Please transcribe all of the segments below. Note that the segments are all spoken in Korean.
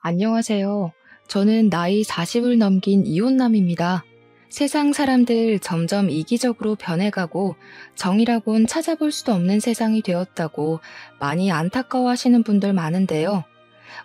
안녕하세요. 저는 나이 40을 넘긴 이혼남입니다. 세상 사람들 점점 이기적으로 변해가고 정의라곤 찾아볼 수도 없는 세상이 되었다고 많이 안타까워하시는 분들 많은데요.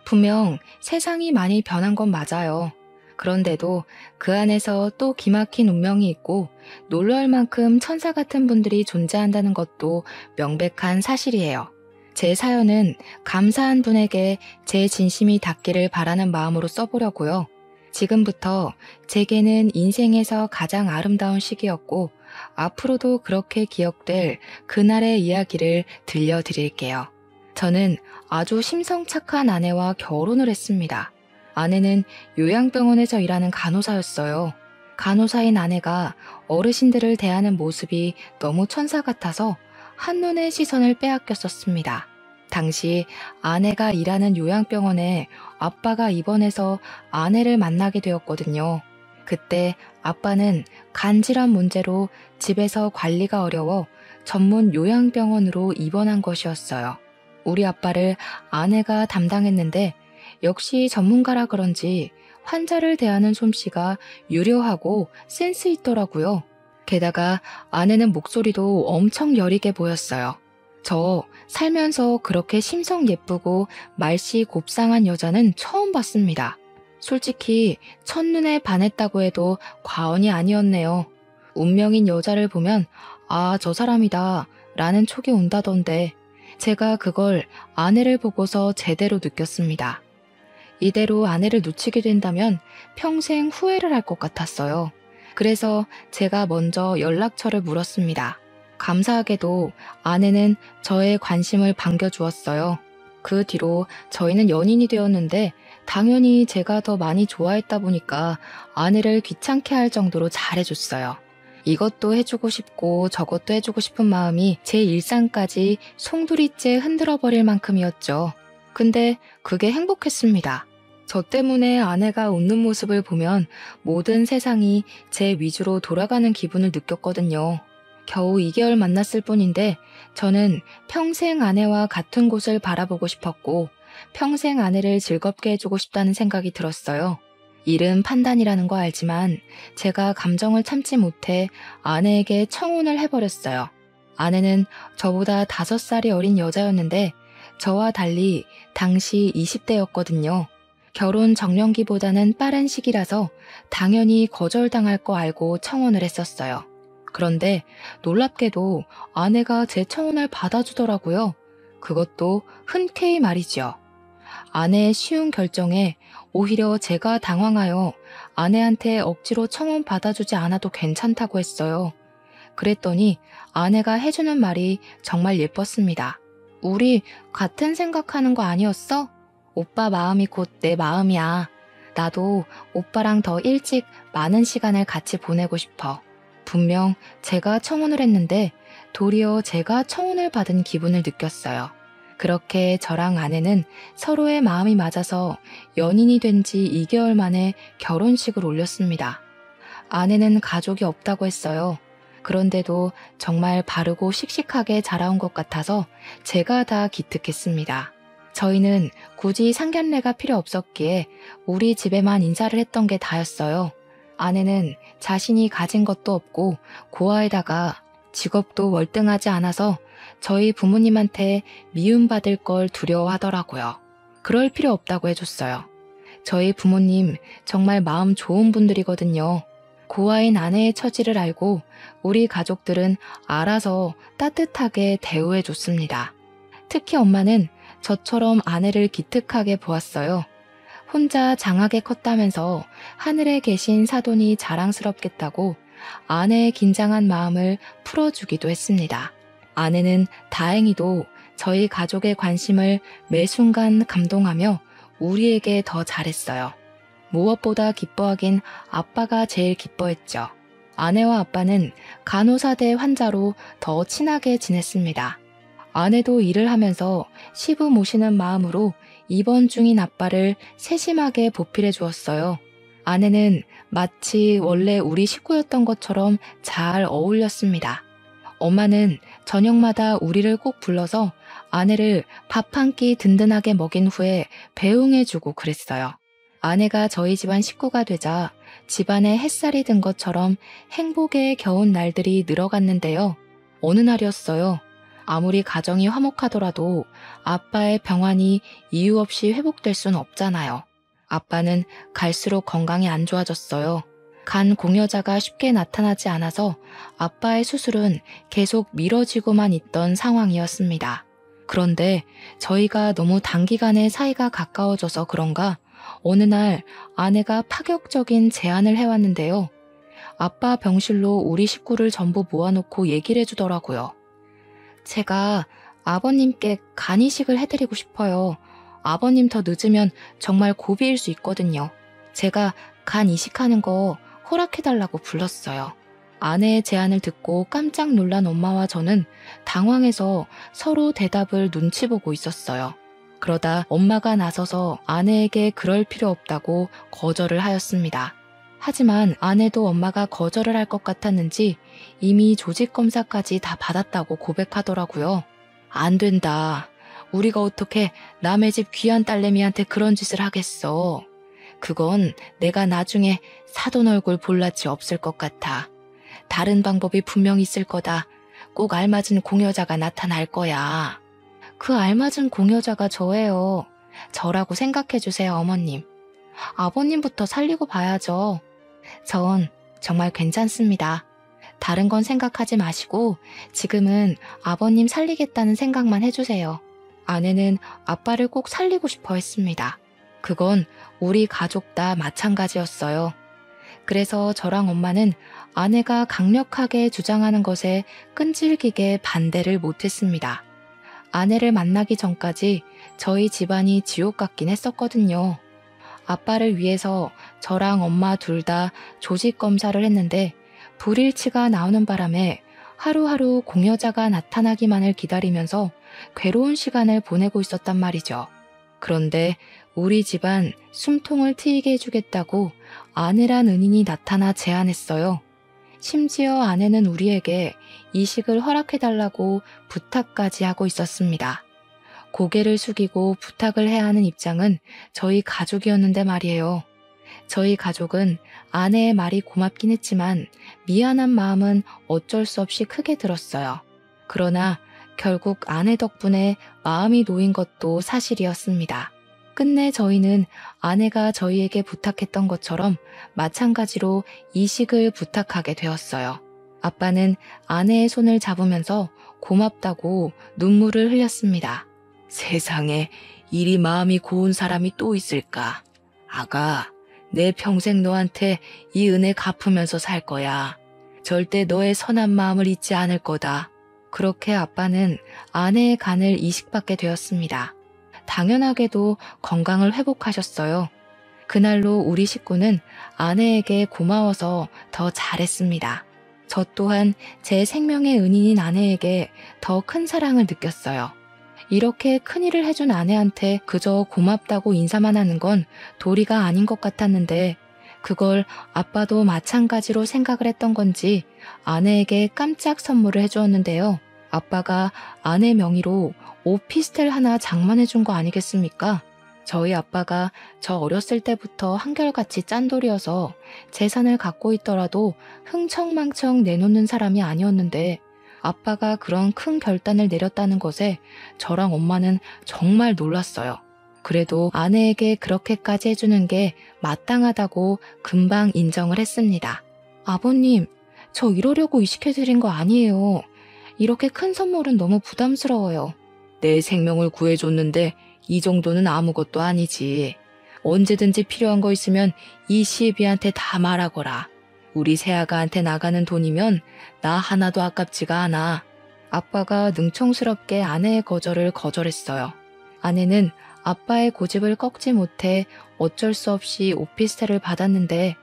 분명 세상이 많이 변한 건 맞아요. 그런데도 그 안에서 또 기막힌 운명이 있고 놀랄 만큼 천사 같은 분들이 존재한다는 것도 명백한 사실이에요. 제 사연은 감사한 분에게 제 진심이 닿기를 바라는 마음으로 써보려고요. 지금부터 제게는 인생에서 가장 아름다운 시기였고 앞으로도 그렇게 기억될 그날의 이야기를 들려드릴게요. 저는 아주 심성착한 아내와 결혼을 했습니다. 아내는 요양병원에서 일하는 간호사였어요. 간호사인 아내가 어르신들을 대하는 모습이 너무 천사 같아서 한눈에 시선을 빼앗겼었습니다. 당시 아내가 일하는 요양병원에 아빠가 입원해서 아내를 만나게 되었거든요. 그때 아빠는 간질환 문제로 집에서 관리가 어려워 전문 요양병원으로 입원한 것이었어요. 우리 아빠를 아내가 담당했는데 역시 전문가라 그런지 환자를 대하는 솜씨가 유려하고 센스 있더라고요. 게다가 아내는 목소리도 엄청 여리게 보였어요. 저 살면서 그렇게 심성 예쁘고 말씨 곱상한 여자는 처음 봤습니다. 솔직히 첫눈에 반했다고 해도 과언이 아니었네요. 운명인 여자를 보면 아, 저 사람이다 라는 촉이 온다던데 제가 그걸 아내를 보고서 제대로 느꼈습니다. 이대로 아내를 놓치게 된다면 평생 후회를 할 것 같았어요. 그래서 제가 먼저 연락처를 물었습니다. 감사하게도 아내는 저의 관심을 반겨주었어요. 그 뒤로 저희는 연인이 되었는데 당연히 제가 더 많이 좋아했다 보니까 아내를 귀찮게 할 정도로 잘해줬어요. 이것도 해주고 싶고 저것도 해주고 싶은 마음이 제 일상까지 송두리째 흔들어버릴 만큼이었죠. 근데 그게 행복했습니다. 저 때문에 아내가 웃는 모습을 보면 모든 세상이 제 위주로 돌아가는 기분을 느꼈거든요. 겨우 2개월 만났을 뿐인데 저는 평생 아내와 같은 곳을 바라보고 싶었고 평생 아내를 즐겁게 해주고 싶다는 생각이 들었어요. 일은 판단이라는 거 알지만 제가 감정을 참지 못해 아내에게 청혼을 해버렸어요. 아내는 저보다 5살이 어린 여자였는데 저와 달리 당시 20대였거든요. 결혼 정년기보다는 빠른 시기라서 당연히 거절당할 거 알고 청혼을 했었어요. 그런데 놀랍게도 아내가 제 청혼을 받아주더라고요. 그것도 흔쾌히 말이죠. 아내의 쉬운 결정에 오히려 제가 당황하여 아내한테 억지로 청혼 받아주지 않아도 괜찮다고 했어요. 그랬더니 아내가 해주는 말이 정말 예뻤습니다. 우리 같은 생각하는 거 아니었어? 오빠 마음이 곧 내 마음이야. 나도 오빠랑 더 일찍 많은 시간을 같이 보내고 싶어. 분명 제가 청혼을 했는데 도리어 제가 청혼을 받은 기분을 느꼈어요. 그렇게 저랑 아내는 서로의 마음이 맞아서 연인이 된 지 2개월 만에 결혼식을 올렸습니다. 아내는 가족이 없다고 했어요. 그런데도 정말 바르고 씩씩하게 자라온 것 같아서 제가 다 기특했습니다. 저희는 굳이 상견례가 필요 없었기에 우리 집에만 인사를 했던 게 다였어요. 아내는 자신이 가진 것도 없고 고아에다가 직업도 월등하지 않아서 저희 부모님한테 미움받을 걸 두려워하더라고요. 그럴 필요 없다고 해줬어요. 저희 부모님 정말 마음 좋은 분들이거든요. 고아인 아내의 처지를 알고 우리 가족들은 알아서 따뜻하게 대우해줬습니다. 특히 엄마는 저처럼 아내를 기특하게 보았어요. 혼자 장하게 컸다면서 하늘에 계신 사돈이 자랑스럽겠다고 아내의 긴장한 마음을 풀어주기도 했습니다. 아내는 다행히도 저희 가족의 관심을 매 순간 감동하며 우리에게 더 잘했어요. 무엇보다 기뻐하긴 아빠가 제일 기뻐했죠. 아내와 아빠는 간호사대 환자로 더 친하게 지냈습니다. 아내도 일을 하면서 시부 모시는 마음으로 입원 중인 아빠를 세심하게 보필해 주었어요. 아내는 마치 원래 우리 식구였던 것처럼 잘 어울렸습니다. 엄마는 저녁마다 우리를 꼭 불러서 아내를 밥 한 끼 든든하게 먹인 후에 배웅해주고 그랬어요. 아내가 저희 집안 식구가 되자 집안에 햇살이 든 것처럼 행복에 겨운 날들이 늘어갔는데요. 어느 날이었어요. 아무리 가정이 화목하더라도 아빠의 병환이 이유 없이 회복될 순 없잖아요. 아빠는 갈수록 건강이 안 좋아졌어요. 간 공여자가 쉽게 나타나지 않아서 아빠의 수술은 계속 미뤄지고만 있던 상황이었습니다. 그런데 저희가 너무 단기간에 사이가 가까워져서 그런가 어느 날 아내가 파격적인 제안을 해왔는데요. 아빠 병실로 우리 식구를 전부 모아놓고 얘기를 해주더라고요. 제가 아버님께 간 이식을 해드리고 싶어요. 아버님 더 늦으면 정말 고비일 수 있거든요. 제가 간 이식하는 거 허락해달라고 불렀어요. 아내의 제안을 듣고 깜짝 놀란 엄마와 저는 당황해서 서로 대답을 눈치 보고 있었어요. 그러다 엄마가 나서서 아내에게 그럴 필요 없다고 거절을 하였습니다. 하지만 아내도 엄마가 거절을 할 것 같았는지 이미 조직검사까지 다 받았다고 고백하더라고요. 안 된다. 우리가 어떻게 남의 집 귀한 딸내미한테 그런 짓을 하겠어. 그건 내가 나중에 사돈 얼굴 볼 낯이 없을 것 같아. 다른 방법이 분명 있을 거다. 꼭 알맞은 공여자가 나타날 거야. 그 알맞은 공여자가 저예요. 저라고 생각해 주세요, 어머님. 아버님부터 살리고 봐야죠. 전 정말 괜찮습니다. 다른 건 생각하지 마시고 지금은 아버님 살리겠다는 생각만 해주세요. 아내는 아빠를 꼭 살리고 싶어 했습니다. 그건 우리 가족 다 마찬가지였어요. 그래서 저랑 엄마는 아내가 강력하게 주장하는 것에 끈질기게 반대를 못했습니다. 아내를 만나기 전까지 저희 집안이 지옥 같긴 했었거든요. 아빠를 위해서 저랑 엄마 둘 다 조직 검사를 했는데 불일치가 나오는 바람에 하루하루 공여자가 나타나기만을 기다리면서 괴로운 시간을 보내고 있었단 말이죠. 그런데 우리 집안 숨통을 트이게 해주겠다고 아내란 은인이 나타나 제안했어요. 심지어 아내는 우리에게 이식을 허락해달라고 부탁까지 하고 있었습니다. 고개를 숙이고 부탁을 해야 하는 입장은 저희 가족이었는데 말이에요. 저희 가족은 아내의 말이 고맙긴 했지만 미안한 마음은 어쩔 수 없이 크게 들었어요. 그러나 결국 아내 덕분에 마음이 놓인 것도 사실이었습니다. 끝내 저희는 아내가 저희에게 부탁했던 것처럼 마찬가지로 이식을 부탁하게 되었어요. 아빠는 아내의 손을 잡으면서 고맙다고 눈물을 흘렸습니다. 세상에 이리 마음이 고운 사람이 또 있을까? 아가, 내 평생 너한테 이 은혜 갚으면서 살 거야. 절대 너의 선한 마음을 잊지 않을 거다. 그렇게 아빠는 아내의 간을 이식받게 되었습니다. 당연하게도 건강을 회복하셨어요. 그날로 우리 식구는 아내에게 고마워서 더 잘했습니다. 저 또한 제 생명의 은인인 아내에게 더 큰 사랑을 느꼈어요. 이렇게 큰일을 해준 아내한테 그저 고맙다고 인사만 하는 건 도리가 아닌 것 같았는데 그걸 아빠도 마찬가지로 생각을 했던 건지 아내에게 깜짝 선물을 해주었는데요. 아빠가 아내 명의로 오피스텔 하나 장만해 준 거 아니겠습니까? 저희 아빠가 저 어렸을 때부터 한결같이 짠돌이어서 재산을 갖고 있더라도 흥청망청 내놓는 사람이 아니었는데 아빠가 그런 큰 결단을 내렸다는 것에 저랑 엄마는 정말 놀랐어요. 그래도 아내에게 그렇게까지 해주는 게 마땅하다고 금방 인정을 했습니다. 아버님, 저 이러려고 이식해드린 거 아니에요. 이렇게 큰 선물은 너무 부담스러워요. 내 생명을 구해줬는데 이 정도는 아무것도 아니지. 언제든지 필요한 거 있으면 이 시애비한테 다 말하거라. 우리 새아가한테 나가는 돈이면 나 하나도 아깝지가 않아. 아빠가 능청스럽게 아내의 거절을 거절했어요. 아내는 아빠의 고집을 꺾지 못해 어쩔 수 없이 오피스텔을 받았는데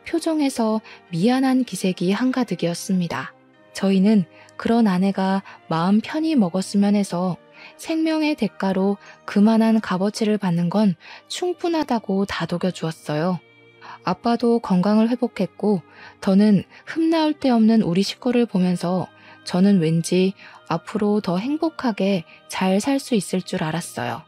표정에서 미안한 기색이 한가득이었습니다. 저희는 그런 아내가 마음 편히 먹었으면 해서 생명의 대가로 그만한 값어치를 받는 건 충분하다고 다독여 주었어요. 아빠도 건강을 회복했고 더는 흠나올 데 없는 우리 식구를 보면서 저는 왠지 앞으로 더 행복하게 잘 살 수 있을 줄 알았어요.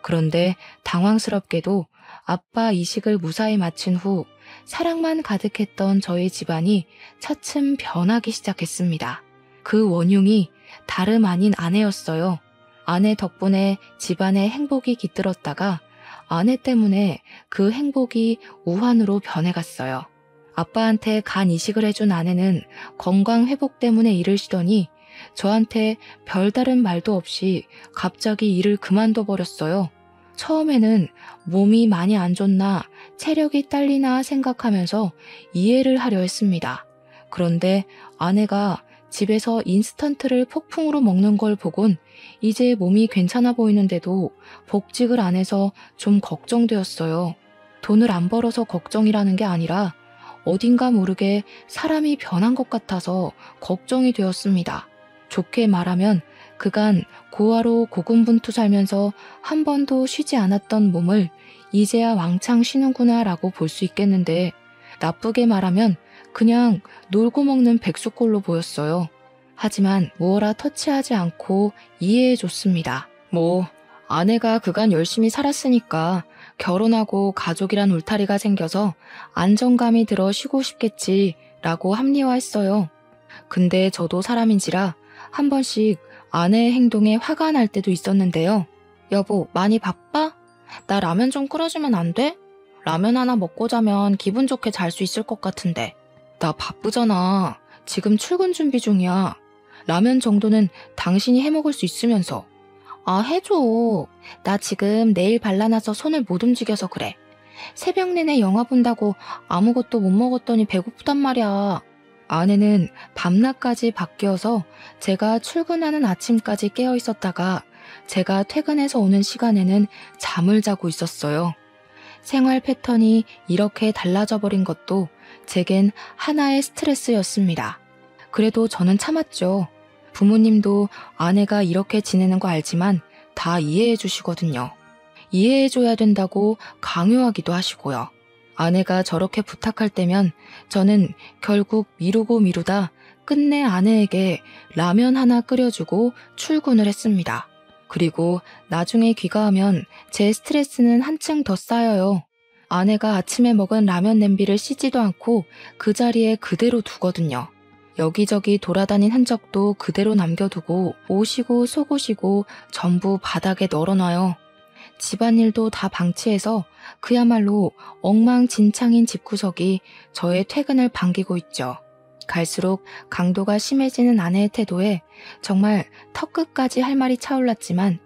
그런데 당황스럽게도 아빠 이식을 무사히 마친 후 사랑만 가득했던 저희 집안이 차츰 변하기 시작했습니다. 그 원흉이 다름 아닌 아내였어요. 아내 덕분에 집안에 행복이 깃들었다가 아내 때문에 그 행복이 우환으로 변해갔어요. 아빠한테 간 이식을 해준 아내는 건강 회복 때문에 일을 쉬더니 저한테 별다른 말도 없이 갑자기 일을 그만둬 버렸어요. 처음에는 몸이 많이 안 좋나 체력이 딸리나 생각하면서 이해를 하려 했습니다. 그런데 아내가 집에서 인스턴트를 폭풍으로 먹는 걸 보곤 이제 몸이 괜찮아 보이는데도 복직을 안 해서 좀 걱정되었어요. 돈을 안 벌어서 걱정이라는 게 아니라 어딘가 모르게 사람이 변한 것 같아서 걱정이 되었습니다. 좋게 말하면 그간 고아로 고군분투 살면서 한 번도 쉬지 않았던 몸을 이제야 왕창 쉬는구나 라고 볼 수 있겠는데, 나쁘게 말하면 그냥 놀고 먹는 백수꼴로 보였어요. 하지만 무어라 터치하지 않고 이해해줬습니다. 아내가 그간 열심히 살았으니까 결혼하고 가족이란 울타리가 생겨서 안정감이 들어 쉬고 싶겠지 라고 합리화했어요. 근데 저도 사람인지라 한 번씩 아내의 행동에 화가 날 때도 있었는데요. 여보, 많이 바빠? 나 라면 좀 끓여주면 안 돼? 라면 하나 먹고 자면 기분 좋게 잘 수 있을 것 같은데. 나 바쁘잖아. 지금 출근 준비 중이야. 라면 정도는 당신이 해먹을 수 있으면서. 아, 해줘. 나 지금 내일 발라놔서 손을 못 움직여서 그래. 새벽 내내 영화 본다고 아무것도 못 먹었더니 배고프단 말이야. 아내는 밤낮까지 바뀌어서 제가 출근하는 아침까지 깨어 있었다가 제가 퇴근해서 오는 시간에는 잠을 자고 있었어요. 생활 패턴이 이렇게 달라져 버린 것도 제겐 하나의 스트레스였습니다. 그래도 저는 참았죠. 부모님도 아내가 이렇게 지내는 거 알지만 다 이해해 주시거든요. 이해해 줘야 된다고 강요하기도 하시고요. 아내가 저렇게 부탁할 때면 저는 결국 미루고 미루다 끝내 아내에게 라면 하나 끓여주고 출근을 했습니다. 그리고 나중에 귀가하면 제 스트레스는 한층 더 쌓여요. 아내가 아침에 먹은 라면 냄비를 씻지도 않고 그 자리에 그대로 두거든요. 여기저기 돌아다닌 흔적도 그대로 남겨두고 옷이고 속옷이고 전부 바닥에 널어놔요. 집안일도 다 방치해서 그야말로 엉망진창인 집구석이 저의 퇴근을 반기고 있죠. 갈수록 강도가 심해지는 아내의 태도에 정말 턱끝까지 할 말이 차올랐지만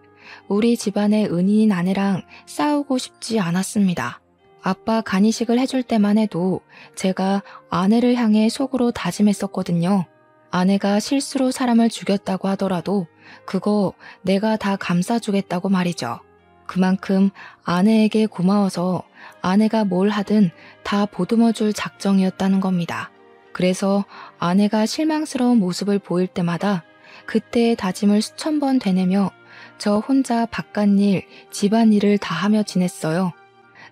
우리 집안의 은인인 아내랑 싸우고 싶지 않았습니다. 아빠 간이식을 해줄 때만 해도 제가 아내를 향해 속으로 다짐했었거든요. 아내가 실수로 사람을 죽였다고 하더라도 그거 내가 다 감싸주겠다고 말이죠. 그만큼 아내에게 고마워서 아내가 뭘 하든 다 보듬어줄 작정이었다는 겁니다. 그래서 아내가 실망스러운 모습을 보일 때마다 그때의 다짐을 수천 번 되뇌며 저 혼자 바깥일, 집안일을 다 하며 지냈어요.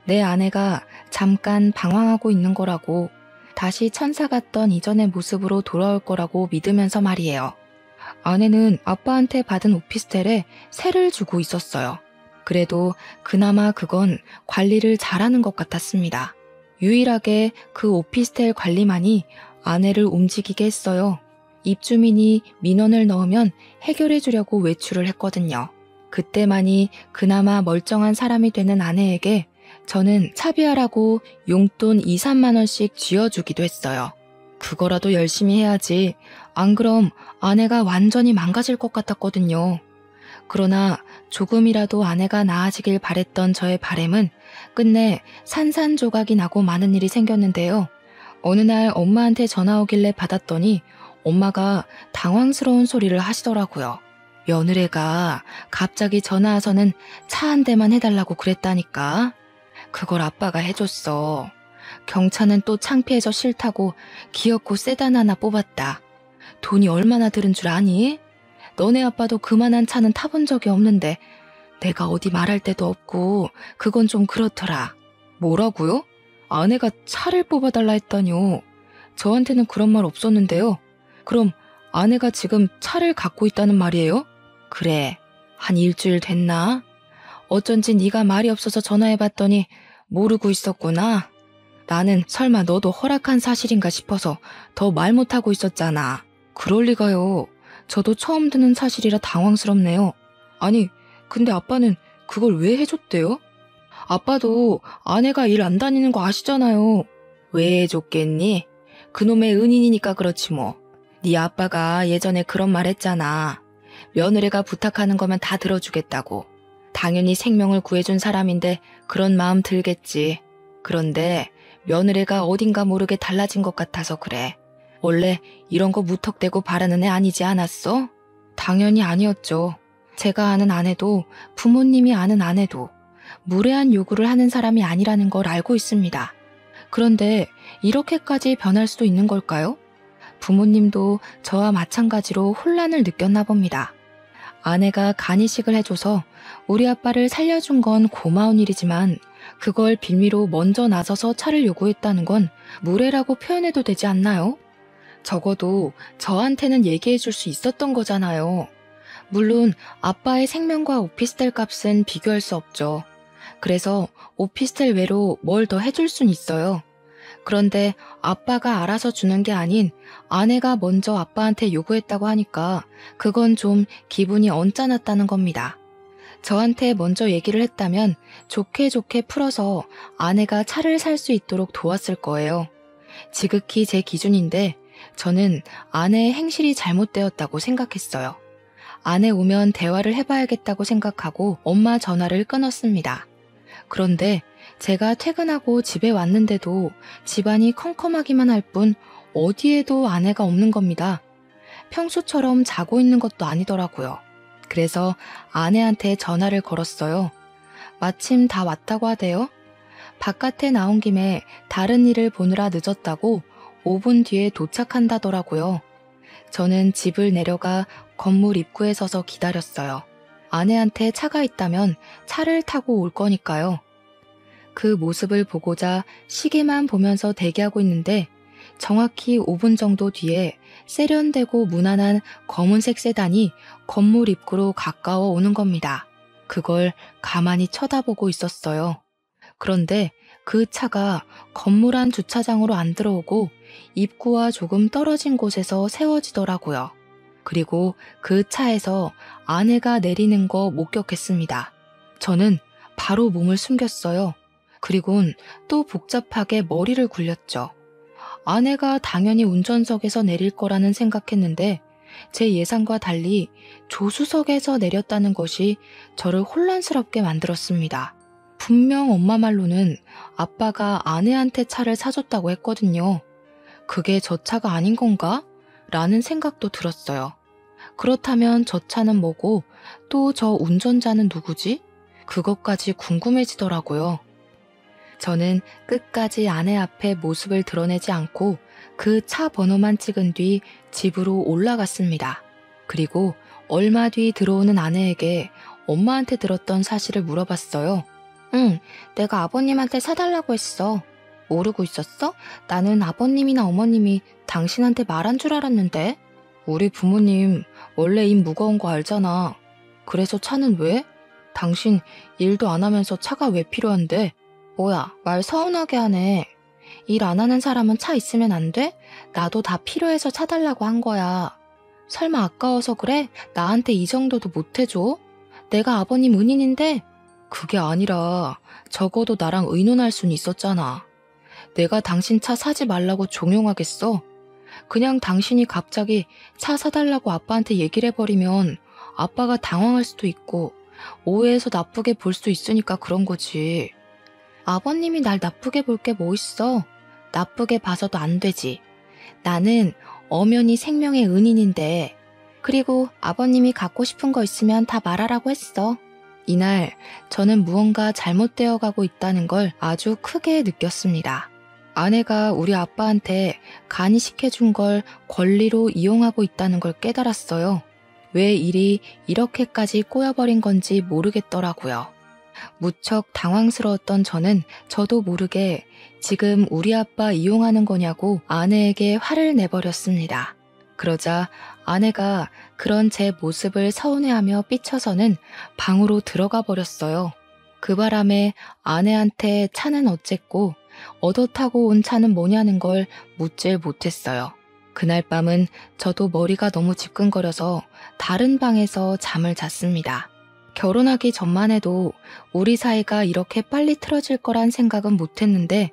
내 아내가 잠깐 방황하고 있는 거라고, 다시 천사 같던 이전의 모습으로 돌아올 거라고 믿으면서 말이에요. 아내는 아빠한테 받은 오피스텔에 세를 주고 있었어요. 그래도 그나마 그건 관리를 잘하는 것 같았습니다. 유일하게 그 오피스텔 관리만이 아내를 움직이게 했어요. 입주민이 민원을 넣으면 해결해 주려고 외출을 했거든요. 그때만이 그나마 멀쩡한 사람이 되는 아내에게 저는 차비하라고 용돈 2, 3만 원씩 쥐어주기도 했어요. 그거라도 열심히 해야지. 안 그럼 아내가 완전히 망가질 것 같았거든요. 그러나 조금이라도 아내가 나아지길 바랬던 저의 바램은 끝내 산산조각이 나고 많은 일이 생겼는데요. 어느 날 엄마한테 전화 오길래 받았더니 엄마가 당황스러운 소리를 하시더라고요. 며느리가 갑자기 전화 와서는 차 한 대만 해달라고 그랬다니까. 그걸 아빠가 해줬어. 경차는 또 창피해서 싫다고 기어코 세단 하나 뽑았다. 돈이 얼마나 들은 줄 아니? 너네 아빠도 그만한 차는 타본 적이 없는데 내가 어디 말할 데도 없고 그건 좀 그렇더라. 뭐라고요? 아내가 차를 뽑아달라 했다뇨. 저한테는 그런 말 없었는데요. 그럼 아내가 지금 차를 갖고 있다는 말이에요? 그래, 한 일주일 됐나? 어쩐지 네가 말이 없어서 전화해봤더니 모르고 있었구나. 나는 설마 너도 허락한 사실인가 싶어서 더 말 못하고 있었잖아. 그럴 리가요. 저도 처음 듣는 사실이라 당황스럽네요. 아니, 근데 아빠는 그걸 왜 해줬대요? 아빠도 아내가 일 안 다니는 거 아시잖아요. 왜 해줬겠니? 그놈의 은인이니까 그렇지 뭐. 네 아빠가 예전에 그런 말 했잖아. 며느리가 부탁하는 거면 다 들어주겠다고. 당연히 생명을 구해준 사람인데 그런 마음 들겠지. 그런데 며느리가 어딘가 모르게 달라진 것 같아서 그래. 원래 이런 거 무턱대고 바라는 애 아니지 않았어? 당연히 아니었죠. 제가 아는 아내도 부모님이 아는 아내도 무례한 요구를 하는 사람이 아니라는 걸 알고 있습니다. 그런데 이렇게까지 변할 수도 있는 걸까요? 부모님도 저와 마찬가지로 혼란을 느꼈나 봅니다. 아내가 간이식을 해줘서 우리 아빠를 살려준 건 고마운 일이지만 그걸 빌미로 먼저 나서서 차를 요구했다는 건 무례라고 표현해도 되지 않나요? 적어도 저한테는 얘기해 줄 수 있었던 거잖아요. 물론 아빠의 생명과 오피스텔 값은 비교할 수 없죠. 그래서 오피스텔 외로 뭘 더 해줄 순 있어요. 그런데 아빠가 알아서 주는 게 아닌 아내가 먼저 아빠한테 요구했다고 하니까 그건 좀 기분이 언짢았다는 겁니다. 저한테 먼저 얘기를 했다면 좋게 좋게 풀어서 아내가 차를 살 수 있도록 도왔을 거예요. 지극히 제 기준인데 저는 아내의 행실이 잘못되었다고 생각했어요. 아내 오면 대화를 해봐야겠다고 생각하고 엄마 전화를 끊었습니다. 그런데 제가 퇴근하고 집에 왔는데도 집안이 컴컴하기만 할 뿐 어디에도 아내가 없는 겁니다. 평소처럼 자고 있는 것도 아니더라고요. 그래서 아내한테 전화를 걸었어요. 마침 다 왔다고 하대요. 바깥에 나온 김에 다른 일을 보느라 늦었다고 5분 뒤에 도착한다더라고요. 저는 집을 내려가 건물 입구에 서서 기다렸어요. 아내한테 차가 있다면 차를 타고 올 거니까요. 그 모습을 보고자 시계만 보면서 대기하고 있는데 정확히 5분 정도 뒤에 세련되고 무난한 검은색 세단이 건물 입구로 가까워 오는 겁니다. 그걸 가만히 쳐다보고 있었어요. 그런데 그 차가 건물 안 주차장으로 안 들어오고 입구와 조금 떨어진 곳에서 세워지더라고요. 그리고 그 차에서 아내가 내리는 거 목격했습니다. 저는 바로 몸을 숨겼어요. 그리곤 또 복잡하게 머리를 굴렸죠. 아내가 당연히 운전석에서 내릴 거라는 생각했는데 제 예상과 달리 조수석에서 내렸다는 것이 저를 혼란스럽게 만들었습니다. 분명 엄마 말로는 아빠가 아내한테 차를 사줬다고 했거든요. 그게 저 차가 아닌 건가? 라는 생각도 들었어요. 그렇다면 저 차는 뭐고 또 저 운전자는 누구지? 그것까지 궁금해지더라고요. 저는 끝까지 아내 앞에 모습을 드러내지 않고 그 차 번호만 찍은 뒤 집으로 올라갔습니다. 그리고 얼마 뒤 들어오는 아내에게 엄마한테 들었던 사실을 물어봤어요. 응, 내가 아버님한테 사달라고 했어. 모르고 있었어? 나는 아버님이나 어머님이 당신한테 말한 줄 알았는데. 우리 부모님 원래 입 무거운 거 알잖아. 그래서 차는 왜? 당신 일도 안 하면서 차가 왜 필요한데? 뭐야, 말 서운하게 하네. 일 안 하는 사람은 차 있으면 안 돼? 나도 다 필요해서 차 달라고 한 거야. 설마 아까워서 그래? 나한테 이 정도도 못 해줘? 내가 아버님 은인인데? 그게 아니라 적어도 나랑 의논할 순 있었잖아. 내가 당신 차 사지 말라고 종용하겠어? 그냥 당신이 갑자기 차 사달라고 아빠한테 얘기를 해버리면 아빠가 당황할 수도 있고 오해해서 나쁘게 볼 수도 있으니까 그런 거지. 아버님이 날 나쁘게 볼 게 뭐 있어? 나쁘게 봐서도 안 되지. 나는 엄연히 생명의 은인인데. 그리고 아버님이 갖고 싶은 거 있으면 다 말하라고 했어. 이날 저는 무언가 잘못되어 가고 있다는 걸 아주 크게 느꼈습니다. 아내가 우리 아빠한테 간이식해준 걸 권리로 이용하고 있다는 걸 깨달았어요. 왜 일이 이렇게까지 꼬여버린 건지 모르겠더라고요. 무척 당황스러웠던 저는 저도 모르게 지금 우리 아빠 이용하는 거냐고 아내에게 화를 내버렸습니다. 그러자 아내가 그런 제 모습을 서운해하며 삐쳐서는 방으로 들어가 버렸어요. 그 바람에 아내한테 차는 어쨌고 얻어 타고 온 차는 뭐냐는 걸 묻질 못했어요. 그날 밤은 저도 머리가 너무 지끈거려서 다른 방에서 잠을 잤습니다. 결혼하기 전만 해도 우리 사이가 이렇게 빨리 틀어질 거란 생각은 못했는데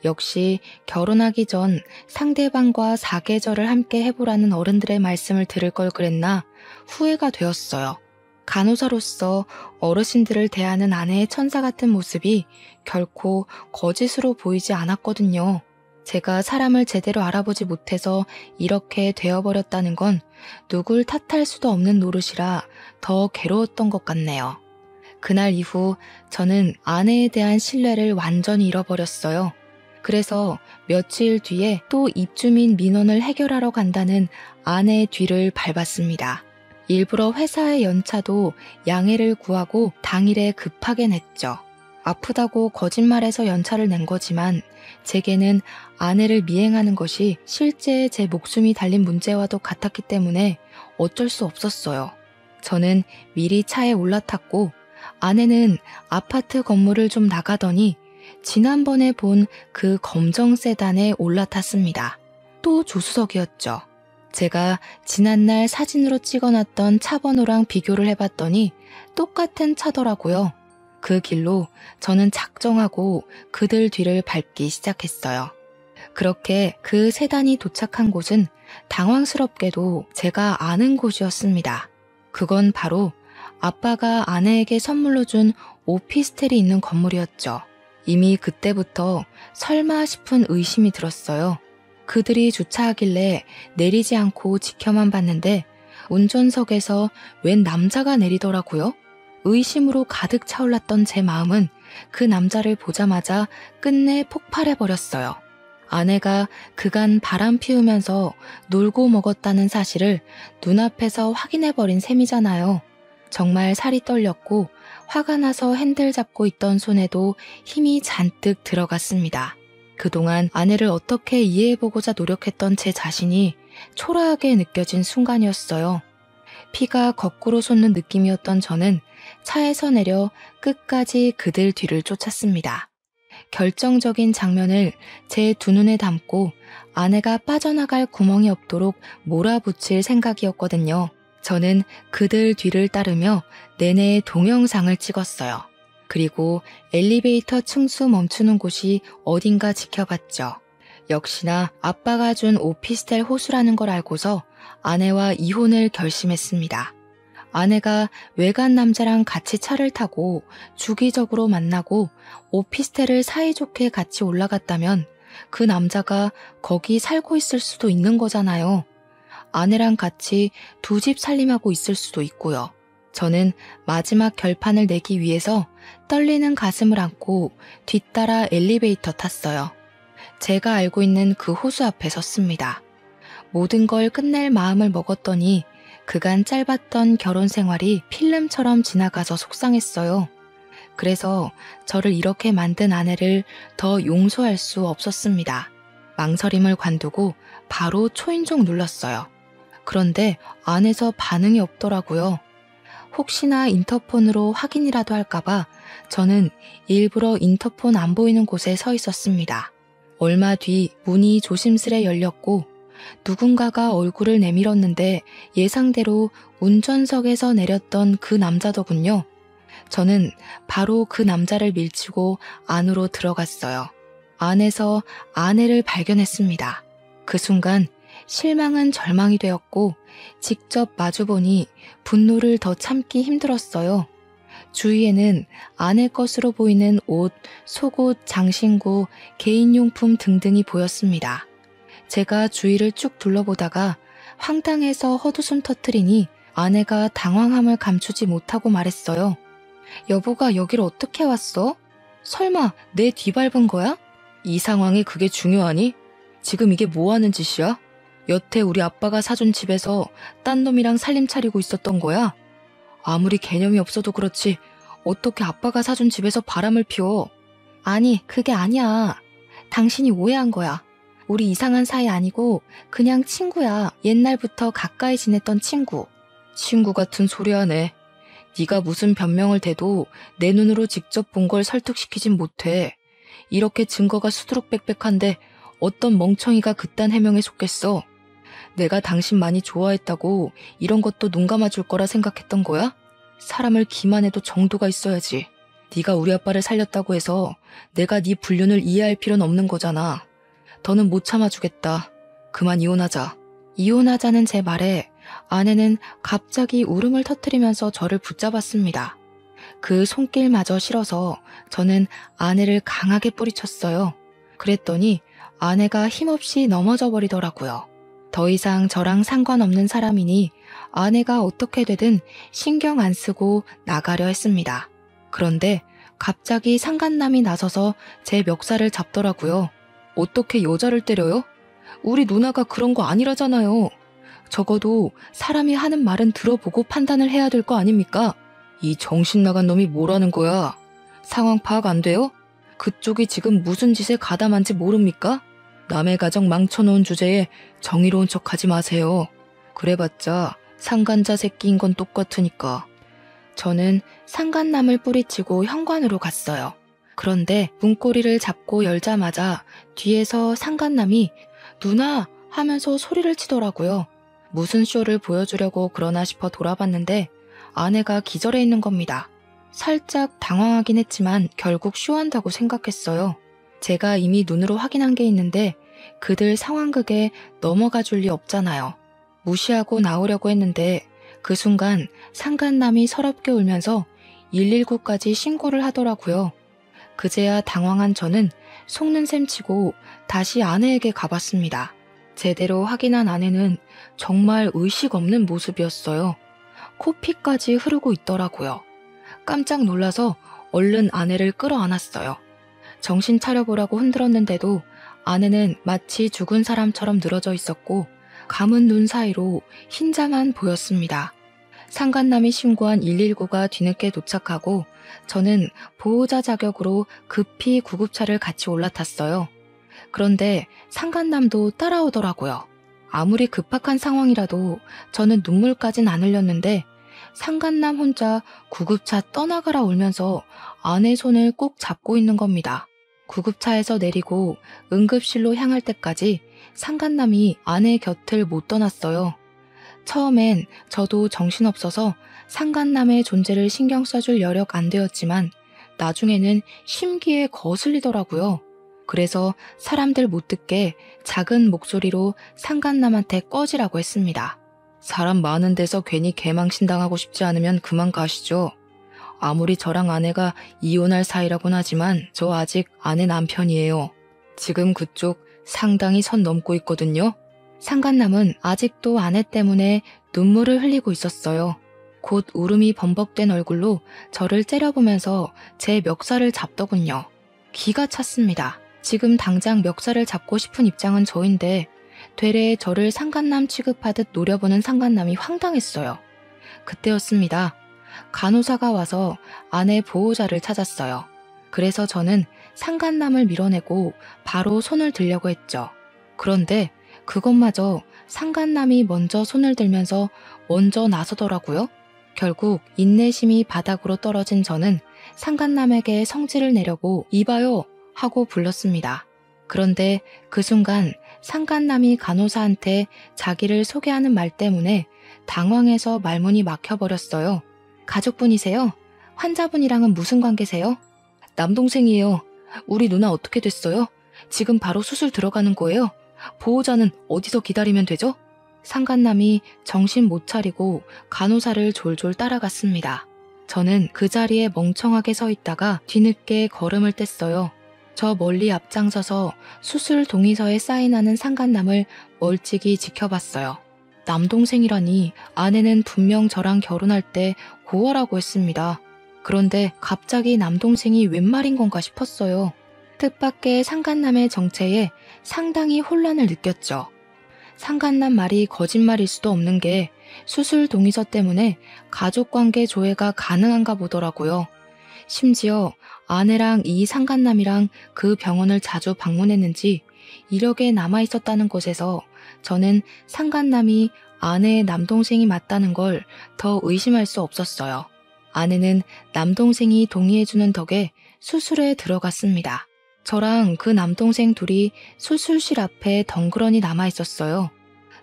역시 결혼하기 전 상대방과 사계절을 함께 해보라는 어른들의 말씀을 들을 걸 그랬나 후회가 되었어요. 간호사로서 어르신들을 대하는 아내의 천사 같은 모습이 결코 거짓으로 보이지 않았거든요. 제가 사람을 제대로 알아보지 못해서 이렇게 되어버렸다는 건 누굴 탓할 수도 없는 노릇이라 더 괴로웠던 것 같네요. 그날 이후 저는 아내에 대한 신뢰를 완전히 잃어버렸어요. 그래서 며칠 뒤에 또 입주민 민원을 해결하러 간다는 아내의 뒤를 밟았습니다. 일부러 회사의 연차도 양해를 구하고 당일에 급하게 냈죠. 아프다고 거짓말해서 연차를 낸 거지만 제게는 아내를 미행하는 것이 실제 제 목숨이 달린 문제와도 같았기 때문에 어쩔 수 없었어요. 저는 미리 차에 올라탔고 아내는 아파트 건물을 좀 나가더니 지난번에 본 그 검정 세단에 올라탔습니다. 또 조수석이었죠. 제가 지난날 사진으로 찍어놨던 차 번호랑 비교를 해봤더니 똑같은 차더라고요. 그 길로 저는 작정하고 그들 뒤를 밟기 시작했어요. 그렇게 그 세단이 도착한 곳은 당황스럽게도 제가 아는 곳이었습니다. 그건 바로 아빠가 아내에게 선물로 준 오피스텔이 있는 건물이었죠. 이미 그때부터 설마 싶은 의심이 들었어요. 그들이 주차하길래 내리지 않고 지켜만 봤는데 운전석에서 웬 남자가 내리더라고요. 의심으로 가득 차올랐던 제 마음은 그 남자를 보자마자 끝내 폭발해버렸어요. 아내가 그간 바람 피우면서 놀고 먹었다는 사실을 눈앞에서 확인해버린 셈이잖아요. 정말 살이 떨렸고 화가 나서 핸들 잡고 있던 손에도 힘이 잔뜩 들어갔습니다. 그동안 아내를 어떻게 이해해보고자 노력했던 제 자신이 초라하게 느껴진 순간이었어요. 피가 거꾸로 솟는 느낌이었던 저는 차에서 내려 끝까지 그들 뒤를 쫓았습니다. 결정적인 장면을 제 두 눈에 담고 아내가 빠져나갈 구멍이 없도록 몰아붙일 생각이었거든요. 저는 그들 뒤를 따르며 내내 동영상을 찍었어요. 그리고 엘리베이터 층수 멈추는 곳이 어딘가 지켜봤죠. 역시나 아빠가 준 오피스텔 호수라는 걸 알고서 아내와 이혼을 결심했습니다. 아내가 외간 남자랑 같이 차를 타고 주기적으로 만나고 오피스텔을 사이좋게 같이 올라갔다면 그 남자가 거기 살고 있을 수도 있는 거잖아요. 아내랑 같이 두 집 살림하고 있을 수도 있고요. 저는 마지막 결판을 내기 위해서 떨리는 가슴을 안고 뒤따라 엘리베이터 탔어요. 제가 알고 있는 그 호수 앞에 섰습니다. 모든 걸 끝낼 마음을 먹었더니 그간 짧았던 결혼 생활이 필름처럼 지나가서 속상했어요. 그래서 저를 이렇게 만든 아내를 더 용서할 수 없었습니다. 망설임을 관두고 바로 초인종 눌렀어요. 그런데 안에서 반응이 없더라고요. 혹시나 인터폰으로 확인이라도 할까봐 저는 일부러 인터폰 안 보이는 곳에 서 있었습니다. 얼마 뒤 문이 조심스레 열렸고 누군가가 얼굴을 내밀었는데 예상대로 운전석에서 내렸던 그 남자더군요. 저는 바로 그 남자를 밀치고 안으로 들어갔어요. 안에서 아내를 발견했습니다. 그 순간 실망은 절망이 되었고 직접 마주보니 분노를 더 참기 힘들었어요. 주위에는 아내 것으로 보이는 옷, 속옷, 장신구, 개인용품 등등이 보였습니다. 제가 주위를 쭉 둘러보다가 황당해서 헛웃음 터뜨리니 아내가 당황함을 감추지 못하고 말했어요. 여보가 여길 어떻게 왔어? 설마 내 뒤밟은 거야? 이 상황에 그게 중요하니? 지금 이게 뭐 하는 짓이야? 여태 우리 아빠가 사준 집에서 딴 놈이랑 살림 차리고 있었던 거야? 아무리 개념이 없어도 그렇지 어떻게 아빠가 사준 집에서 바람을 피워? 아니, 그게 아니야. 당신이 오해한 거야. 우리 이상한 사이 아니고 그냥 친구야. 옛날부터 가까이 지냈던 친구. 친구 같은 소리 하네. 네가 무슨 변명을 대도 내 눈으로 직접 본 걸 설득시키진 못해. 이렇게 증거가 수두룩빽빽한데 어떤 멍청이가 그딴 해명에 속겠어. 내가 당신 많이 좋아했다고 이런 것도 눈 감아줄 거라 생각했던 거야? 사람을 기만해도 정도가 있어야지. 네가 우리 아빠를 살렸다고 해서 내가 네 불륜을 이해할 필요는 없는 거잖아. 더는 못 참아주겠다. 그만 이혼하자. 이혼하자는 제 말에 아내는 갑자기 울음을 터뜨리면서 저를 붙잡았습니다. 그 손길마저 싫어서 저는 아내를 강하게 뿌리쳤어요. 그랬더니 아내가 힘없이 넘어져 버리더라고요. 더 이상 저랑 상관없는 사람이니 아내가 어떻게 되든 신경 안 쓰고 나가려 했습니다. 그런데 갑자기 상간남이 나서서 제 멱살을 잡더라고요. 어떻게 여자를 때려요? 우리 누나가 그런 거 아니라잖아요. 적어도 사람이 하는 말은 들어보고 판단을 해야 될 거 아닙니까? 이 정신 나간 놈이 뭐라는 거야? 상황 파악 안 돼요? 그쪽이 지금 무슨 짓에 가담한지 모릅니까? 남의 가정 망쳐놓은 주제에 정의로운 척하지 마세요. 그래봤자 상간자 새끼인 건 똑같으니까. 저는 상간남을 뿌리치고 현관으로 갔어요. 그런데 문고리를 잡고 열자마자 뒤에서 상간남이 누나 하면서 소리를 치더라고요. 무슨 쇼를 보여주려고 그러나 싶어 돌아봤는데 아내가 기절해 있는 겁니다. 살짝 당황하긴 했지만 결국 쇼한다고 생각했어요. 제가 이미 눈으로 확인한 게 있는데 그들 상황극에 넘어가 줄 리 없잖아요. 무시하고 나오려고 했는데 그 순간 상간남이 서럽게 울면서 119까지 신고를 하더라고요. 그제야 당황한 저는 속는 셈 치고 다시 아내에게 가봤습니다. 제대로 확인한 아내는 정말 의식 없는 모습이었어요. 코피까지 흐르고 있더라고요. 깜짝 놀라서 얼른 아내를 끌어안았어요. 정신 차려보라고 흔들었는데도 아내는 마치 죽은 사람처럼 늘어져 있었고 감은 눈 사이로 흰자만 보였습니다. 상간남이 신고한 119가 뒤늦게 도착하고 저는 보호자 자격으로 급히 구급차를 같이 올라탔어요. 그런데 상간남도 따라오더라고요. 아무리 급박한 상황이라도 저는 눈물까진 안 흘렸는데 상간남 혼자 구급차 떠나가라 울면서 아내 손을 꼭 잡고 있는 겁니다. 구급차에서 내리고 응급실로 향할 때까지 상간남이 아내 곁을 못 떠났어요. 처음엔 저도 정신없어서 상간남의 존재를 신경 써줄 여력 안 되었지만 나중에는 심기에 거슬리더라고요. 그래서 사람들 못 듣게 작은 목소리로 상간남한테 꺼지라고 했습니다. 사람 많은 데서 괜히 개망신당하고 싶지 않으면 그만 가시죠. 아무리 저랑 아내가 이혼할 사이라곤 하지만 저 아직 아내 남편이에요. 지금 그쪽 상당히 선 넘고 있거든요. 상간남은 아직도 아내 때문에 눈물을 흘리고 있었어요. 곧 울음이 범벅된 얼굴로 저를 째려보면서 제 멱살을 잡더군요. 기가 찼습니다. 지금 당장 멱살을 잡고 싶은 입장은 저인데 되레 저를 상간남 취급하듯 노려보는 상간남이 황당했어요. 그때였습니다. 간호사가 와서 아내 보호자를 찾았어요. 그래서 저는 상간남을 밀어내고 바로 손을 들려고 했죠. 그런데 그것마저 상간남이 먼저 손을 들면서 먼저 나서더라고요. 결국 인내심이 바닥으로 떨어진 저는 상간남에게 성질을 내려고 이봐요 하고 불렀습니다. 그런데 그 순간 상간남이 간호사한테 자기를 소개하는 말 때문에 당황해서 말문이 막혀버렸어요. 가족분이세요? 환자분이랑은 무슨 관계세요? 남동생이에요. 우리 누나 어떻게 됐어요? 지금 바로 수술 들어가는 거예요? 보호자는 어디서 기다리면 되죠? 상간남이 정신 못 차리고 간호사를 졸졸 따라갔습니다. 저는 그 자리에 멍청하게 서 있다가 뒤늦게 걸음을 뗐어요. 저 멀리 앞장서서 수술 동의서에 사인하는 상간남을 멀찍이 지켜봤어요. 남동생이라니 아내는 분명 저랑 결혼할 때 고아라고 했습니다. 그런데 갑자기 남동생이 웬 말인 건가 싶었어요. 뜻밖의 상간남의 정체에 상당히 혼란을 느꼈죠. 상간남 말이 거짓말일 수도 없는 게 수술 동의서 때문에 가족관계 조회가 가능한가 보더라고요. 심지어 아내랑 이 상간남이랑 그 병원을 자주 방문했는지 이력에 남아 있었다는 것에서 저는 상간남이 아내의 남동생이 맞다는 걸 더 의심할 수 없었어요. 아내는 남동생이 동의해주는 덕에 수술에 들어갔습니다. 저랑 그 남동생 둘이 수술실 앞에 덩그러니 남아 있었어요.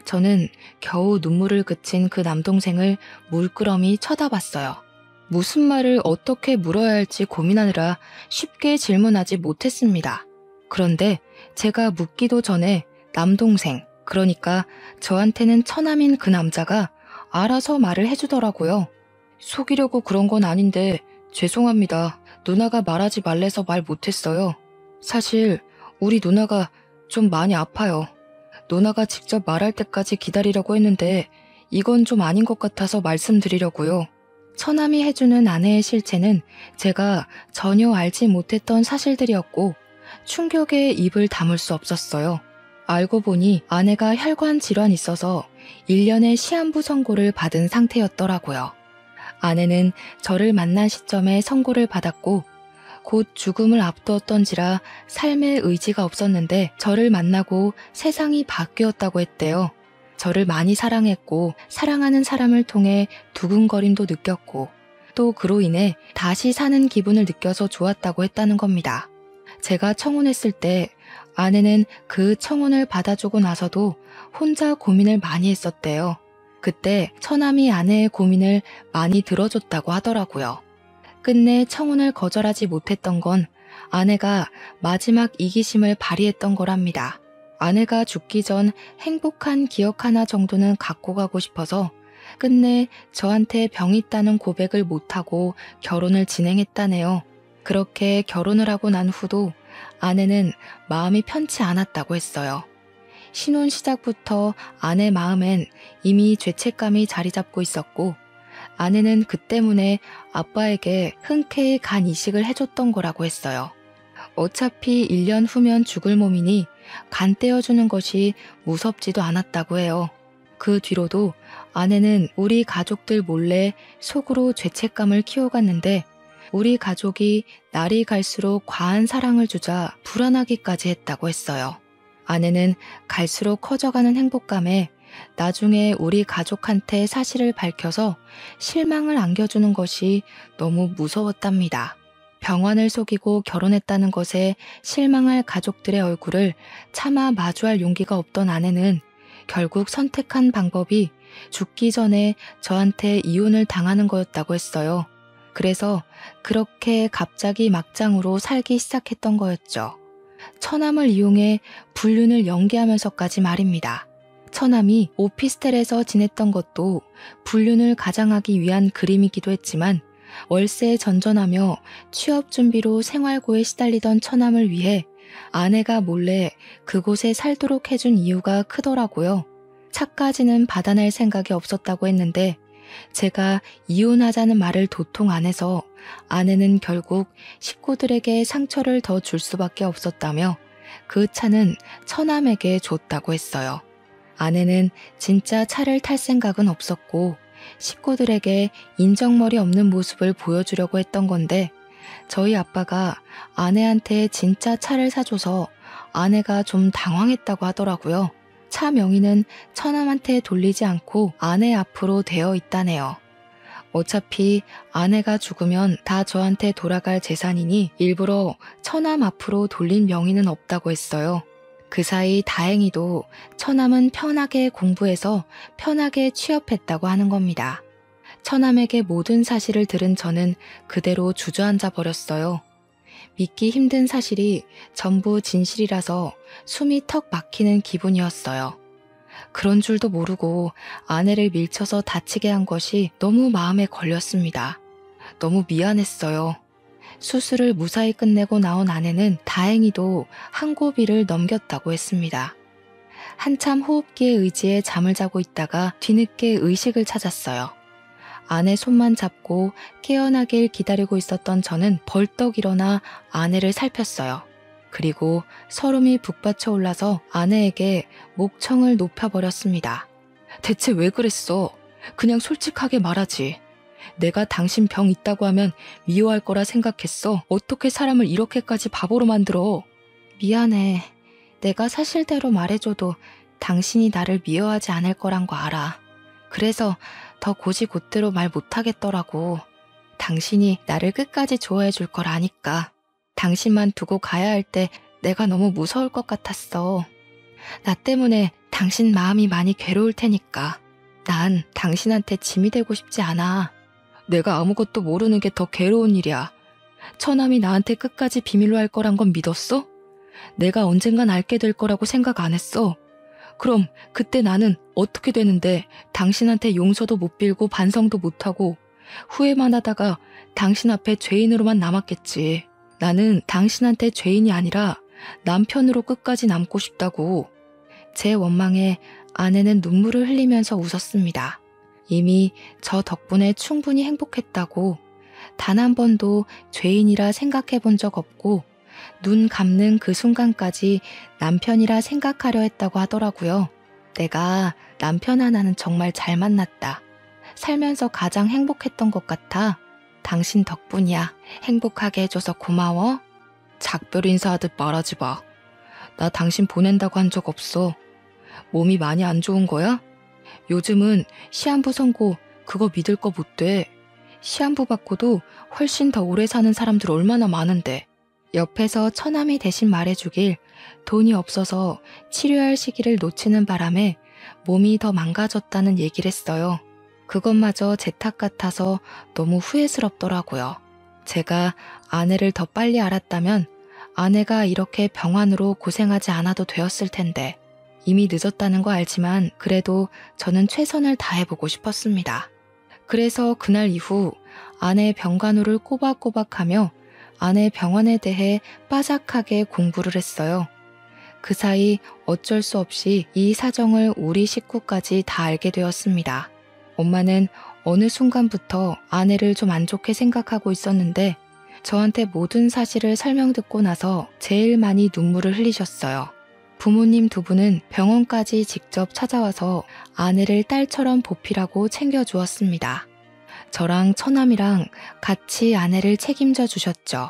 저는 겨우 눈물을 그친 그 남동생을 물끄러미 쳐다봤어요. 무슨 말을 어떻게 물어야 할지 고민하느라 쉽게 질문하지 못했습니다. 그런데 제가 묻기도 전에 남동생, 그러니까 저한테는 처남인 그 남자가 알아서 말을 해주더라고요. 속이려고 그런 건 아닌데 죄송합니다. 누나가 말하지 말래서 말 못했어요. 사실 우리 누나가 좀 많이 아파요. 누나가 직접 말할 때까지 기다리려고 했는데 이건 좀 아닌 것 같아서 말씀드리려고요. 처남이 해주는 아내의 실체는 제가 전혀 알지 못했던 사실들이었고 충격에 입을 다물 수 없었어요. 알고 보니 아내가 혈관 질환이 있어서 1년의 시한부 선고를 받은 상태였더라고요. 아내는 저를 만난 시점에 선고를 받았고 곧 죽음을 앞두었던지라 삶의 의지가 없었는데 저를 만나고 세상이 바뀌었다고 했대요. 저를 많이 사랑했고 사랑하는 사람을 통해 두근거림도 느꼈고 또 그로 인해 다시 사는 기분을 느껴서 좋았다고 했다는 겁니다. 제가 청혼했을 때 아내는 그 청혼을 받아주고 나서도 혼자 고민을 많이 했었대요. 그때 처남이 아내의 고민을 많이 들어줬다고 하더라고요. 끝내 청혼을 거절하지 못했던 건 아내가 마지막 이기심을 발휘했던 거랍니다. 아내가 죽기 전 행복한 기억 하나 정도는 갖고 가고 싶어서 끝내 저한테 병이 있다는 고백을 못하고 결혼을 진행했다네요. 그렇게 결혼을 하고 난 후도 아내는 마음이 편치 않았다고 했어요. 신혼 시작부터 아내 마음엔 이미 죄책감이 자리 잡고 있었고 아내는 그 때문에 아빠에게 흔쾌히 간 이식을 해줬던 거라고 했어요. 어차피 1년 후면 죽을 몸이니 간 떼어주는 것이 무섭지도 않았다고 해요. 그 뒤로도 아내는 우리 가족들 몰래 속으로 죄책감을 키워갔는데 우리 가족이 날이 갈수록 과한 사랑을 주자 불안하기까지 했다고 했어요. 아내는 갈수록 커져가는 행복감에 나중에 우리 가족한테 사실을 밝혀서 실망을 안겨주는 것이 너무 무서웠답니다. 병환을 속이고 결혼했다는 것에 실망할 가족들의 얼굴을 차마 마주할 용기가 없던 아내는 결국 선택한 방법이 죽기 전에 저한테 이혼을 당하는 거였다고 했어요. 그래서 그렇게 갑자기 막장으로 살기 시작했던 거였죠. 처남을 이용해 불륜을 연기하면서까지 말입니다. 처남이 오피스텔에서 지냈던 것도 불륜을 가장하기 위한 그림이기도 했지만 월세에 전전하며 취업 준비로 생활고에 시달리던 처남을 위해 아내가 몰래 그곳에 살도록 해준 이유가 크더라고요. 차까지는 받아낼 생각이 없었다고 했는데 제가 이혼하자는 말을 도통 안 해서 아내는 결국 식구들에게 상처를 더 줄 수밖에 없었다며 그 차는 처남에게 줬다고 했어요. 아내는 진짜 차를 탈 생각은 없었고 식구들에게 인정머리 없는 모습을 보여주려고 했던 건데 저희 아빠가 아내한테 진짜 차를 사줘서 아내가 좀 당황했다고 하더라고요. 차 명의는 처남한테 돌리지 않고 아내 앞으로 되어 있다네요. 어차피 아내가 죽으면 다 저한테 돌아갈 재산이니 일부러 처남 앞으로 돌린 명의는 없다고 했어요. 그 사이 다행히도 처남은 편하게 공부해서 편하게 취업했다고 하는 겁니다. 처남에게 모든 사실을 들은 저는 그대로 주저앉아 버렸어요. 믿기 힘든 사실이 전부 진실이라서 숨이 턱 막히는 기분이었어요. 그런 줄도 모르고 아내를 밀쳐서 다치게 한 것이 너무 마음에 걸렸습니다. 너무 미안했어요. 수술을 무사히 끝내고 나온 아내는 다행히도 한 고비를 넘겼다고 했습니다. 한참 호흡기에 의지해 잠을 자고 있다가 뒤늦게 의식을 찾았어요. 아내 손만 잡고 깨어나길 기다리고 있었던 저는 벌떡 일어나 아내를 살폈어요. 그리고 서름이 북받쳐 올라서 아내에게 목청을 높여버렸습니다. 대체 왜 그랬어? 그냥 솔직하게 말하지. 내가 당신 병 있다고 하면 미워할 거라 생각했어. 어떻게 사람을 이렇게까지 바보로 만들어? 미안해. 내가 사실대로 말해줘도 당신이 나를 미워하지 않을 거란 거 알아. 그래서 더 고지곳대로 말 못하겠더라고. 당신이 나를 끝까지 좋아해 줄 걸 아니까. 당신만 두고 가야 할 때 내가 너무 무서울 것 같았어. 나 때문에 당신 마음이 많이 괴로울 테니까. 난 당신한테 짐이 되고 싶지 않아. 내가 아무것도 모르는 게 더 괴로운 일이야. 처남이 나한테 끝까지 비밀로 할 거란 건 믿었어? 내가 언젠간 알게 될 거라고 생각 안 했어. 그럼 그때 나는 어떻게 되는데 당신한테 용서도 못 빌고 반성도 못하고 후회만 하다가 당신 앞에 죄인으로만 남았겠지. 나는 당신한테 죄인이 아니라 남편으로 끝까지 남고 싶다고. 제 원망에 아내는 눈물을 흘리면서 웃었습니다. 이미 저 덕분에 충분히 행복했다고, 단 한 번도 죄인이라 생각해 본 적 없고 눈 감는 그 순간까지 남편이라 생각하려 했다고 하더라고요. 내가 남편 하나는 정말 잘 만났다. 살면서 가장 행복했던 것 같아. 당신 덕분이야. 행복하게 해줘서 고마워. 작별 인사하듯 말하지 마. 나 당신 보낸다고 한 적 없어. 몸이 많이 안 좋은 거야? 요즘은 시한부 선고 그거 믿을 거 못 돼. 시한부 받고도 훨씬 더 오래 사는 사람들 얼마나 많은데. 옆에서 처남이 대신 말해주길 돈이 없어서 치료할 시기를 놓치는 바람에 몸이 더 망가졌다는 얘기를 했어요. 그것마저 제 탓 같아서 너무 후회스럽더라고요. 제가 아내를 더 빨리 알았다면 아내가 이렇게 병환으로 고생하지 않아도 되었을 텐데. 이미 늦었다는 거 알지만 그래도 저는 최선을 다해보고 싶었습니다. 그래서 그날 이후 아내 병간호를 꼬박꼬박하며 아내 병원에 대해 빠삭하게 공부를 했어요. 그 사이 어쩔 수 없이 이 사정을 우리 식구까지 다 알게 되었습니다. 엄마는 어느 순간부터 아내를 좀 안 좋게 생각하고 있었는데 저한테 모든 사실을 설명 듣고 나서 제일 많이 눈물을 흘리셨어요. 부모님 두 분은 병원까지 직접 찾아와서 아내를 딸처럼 보필하고 챙겨주었습니다. 저랑 처남이랑 같이 아내를 책임져 주셨죠.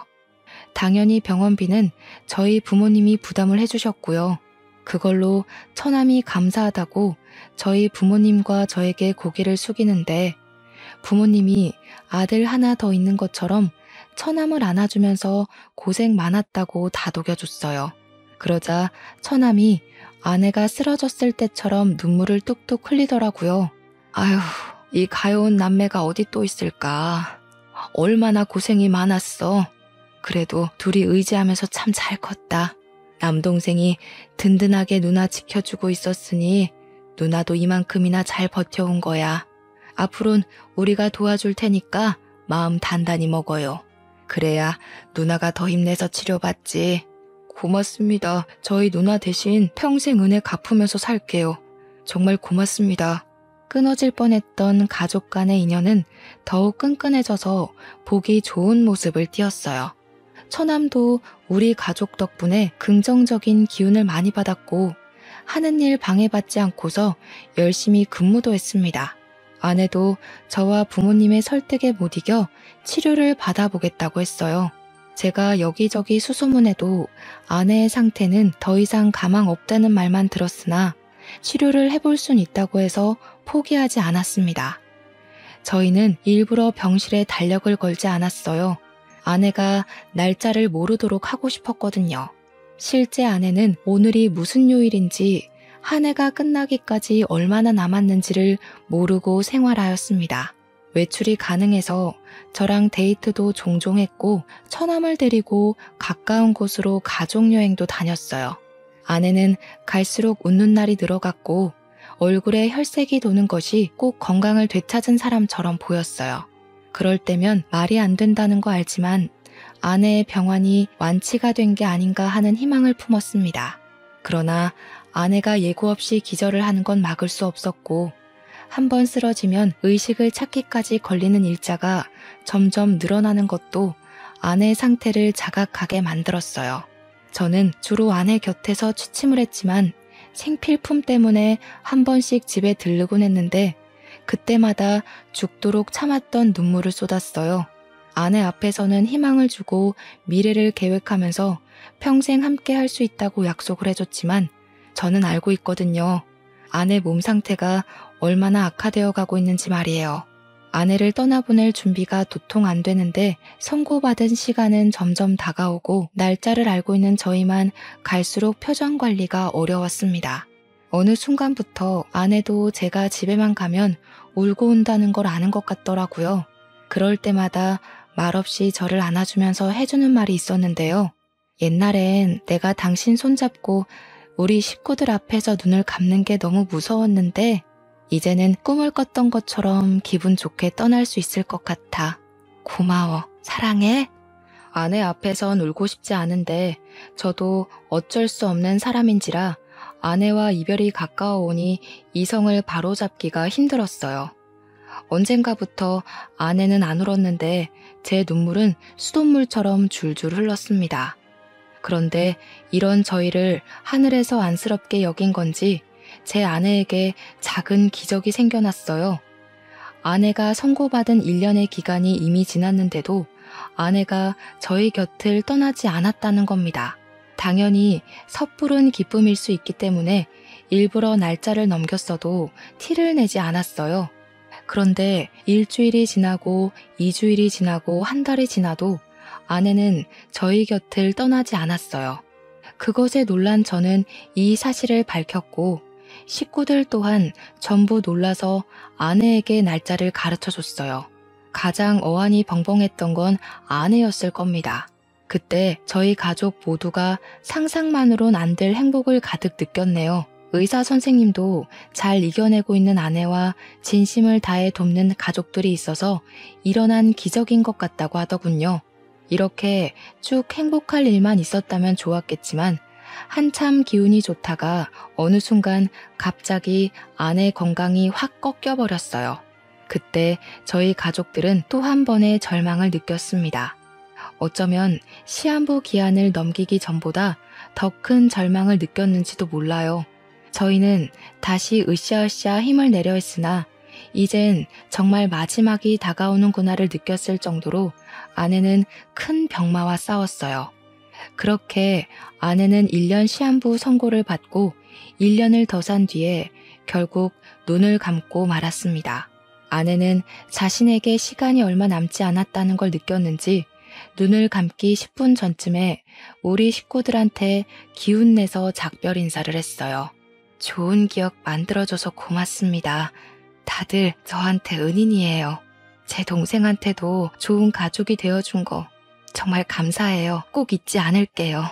당연히 병원비는 저희 부모님이 부담을 해주셨고요. 그걸로 처남이 감사하다고 저희 부모님과 저에게 고개를 숙이는데 부모님이 아들 하나 더 있는 것처럼 처남을 안아주면서 고생 많았다고 다독여줬어요. 그러자 처남이 아내가 쓰러졌을 때처럼 눈물을 뚝뚝 흘리더라고요. 아휴, 이 가여운 남매가 어디 또 있을까. 얼마나 고생이 많았어. 그래도 둘이 의지하면서 참 잘 컸다. 남동생이 든든하게 누나 지켜주고 있었으니 누나도 이만큼이나 잘 버텨온 거야. 앞으론 우리가 도와줄 테니까 마음 단단히 먹어요. 그래야 누나가 더 힘내서 치료받지. 고맙습니다. 저희 누나 대신 평생 은혜 갚으면서 살게요. 정말 고맙습니다. 끊어질 뻔했던 가족 간의 인연은 더욱 끈끈해져서 보기 좋은 모습을 띄었어요. 처남도 우리 가족 덕분에 긍정적인 기운을 많이 받았고 하는 일 방해받지 않고서 열심히 근무도 했습니다. 아내도 저와 부모님의 설득에 못 이겨 치료를 받아보겠다고 했어요. 제가 여기저기 수소문해도 아내의 상태는 더 이상 가망 없다는 말만 들었으나 치료를 해볼 순 있다고 해서 포기하지 않았습니다. 저희는 일부러 병실에 달력을 걸지 않았어요. 아내가 날짜를 모르도록 하고 싶었거든요. 실제 아내는 오늘이 무슨 요일인지 한 해가 끝나기까지 얼마나 남았는지를 모르고 생활하였습니다. 외출이 가능해서 저랑 데이트도 종종 했고 처남을 데리고 가까운 곳으로 가족여행도 다녔어요. 아내는 갈수록 웃는 날이 늘어갔고 얼굴에 혈색이 도는 것이 꼭 건강을 되찾은 사람처럼 보였어요. 그럴 때면 말이 안 된다는 거 알지만 아내의 병환이 완치가 된 게 아닌가 하는 희망을 품었습니다. 그러나 아내가 예고 없이 기절을 하는 건 막을 수 없었고 한 번 쓰러지면 의식을 찾기까지 걸리는 일자가 점점 늘어나는 것도 아내의 상태를 자각하게 만들었어요. 저는 주로 아내 곁에서 취침을 했지만 생필품 때문에 한 번씩 집에 들르곤 했는데 그때마다 죽도록 참았던 눈물을 쏟았어요. 아내 앞에서는 희망을 주고 미래를 계획하면서 평생 함께 할 수 있다고 약속을 해줬지만 저는 알고 있거든요. 아내 몸 상태가 얼마나 악화되어 가고 있는지 말이에요. 아내를 떠나보낼 준비가 도통 안 되는데 선고받은 시간은 점점 다가오고 날짜를 알고 있는 저희만 갈수록 표정 관리가 어려웠습니다. 어느 순간부터 아내도 제가 집에만 가면 울고 온다는 걸 아는 것 같더라고요. 그럴 때마다 말없이 저를 안아주면서 해주는 말이 있었는데요. 옛날엔 내가 당신 손잡고 우리 식구들 앞에서 눈을 감는 게 너무 무서웠는데 이제는 꿈을 꿨던 것처럼 기분 좋게 떠날 수 있을 것 같아. 고마워. 사랑해. 아내 앞에선 울고 싶지 않은데 저도 어쩔 수 없는 사람인지라 아내와 이별이 가까워오니 이성을 바로잡기가 힘들었어요. 언젠가부터 아내는 안 울었는데 제 눈물은 수돗물처럼 줄줄 흘렀습니다. 그런데 이런 저희를 하늘에서 안쓰럽게 여긴 건지 제 아내에게 작은 기적이 생겨났어요. 아내가 선고받은 1년의 기간이 이미 지났는데도 아내가 저희 곁을 떠나지 않았다는 겁니다. 당연히 섣부른 기쁨일 수 있기 때문에 일부러 날짜를 넘겼어도 티를 내지 않았어요. 그런데 일주일이 지나고 2주일이 지나고 한 달이 지나도 아내는 저희 곁을 떠나지 않았어요. 그것에 놀란 저는 이 사실을 밝혔고 식구들 또한 전부 놀라서 아내에게 날짜를 가르쳐줬어요. 가장 어안이 벙벙했던 건 아내였을 겁니다. 그때 저희 가족 모두가 상상만으론 안 될 행복을 가득 느꼈네요. 의사 선생님도 잘 이겨내고 있는 아내와 진심을 다해 돕는 가족들이 있어서 일어난 기적인 것 같다고 하더군요. 이렇게 쭉 행복할 일만 있었다면 좋았겠지만 한참 기운이 좋다가 어느 순간 갑자기 아내 건강이 확 꺾여버렸어요. 그때 저희 가족들은 또 한 번의 절망을 느꼈습니다. 어쩌면 시한부 기한을 넘기기 전보다 더 큰 절망을 느꼈는지도 몰라요. 저희는 다시 으쌰으쌰 힘을 내려 했으나 이젠 정말 마지막이 다가오는구나를 느꼈을 정도로 아내는 큰 병마와 싸웠어요. 그렇게 아내는 1년 시한부 선고를 받고 1년을 더 산 뒤에 결국 눈을 감고 말았습니다. 아내는 자신에게 시간이 얼마 남지 않았다는 걸 느꼈는지 눈을 감기 10분 전쯤에 우리 식구들한테 기운내서 작별 인사를 했어요. 좋은 기억 만들어줘서 고맙습니다. 다들 저한테 은인이에요. 제 동생한테도 좋은 가족이 되어준 거 정말 감사해요. 꼭 잊지 않을게요.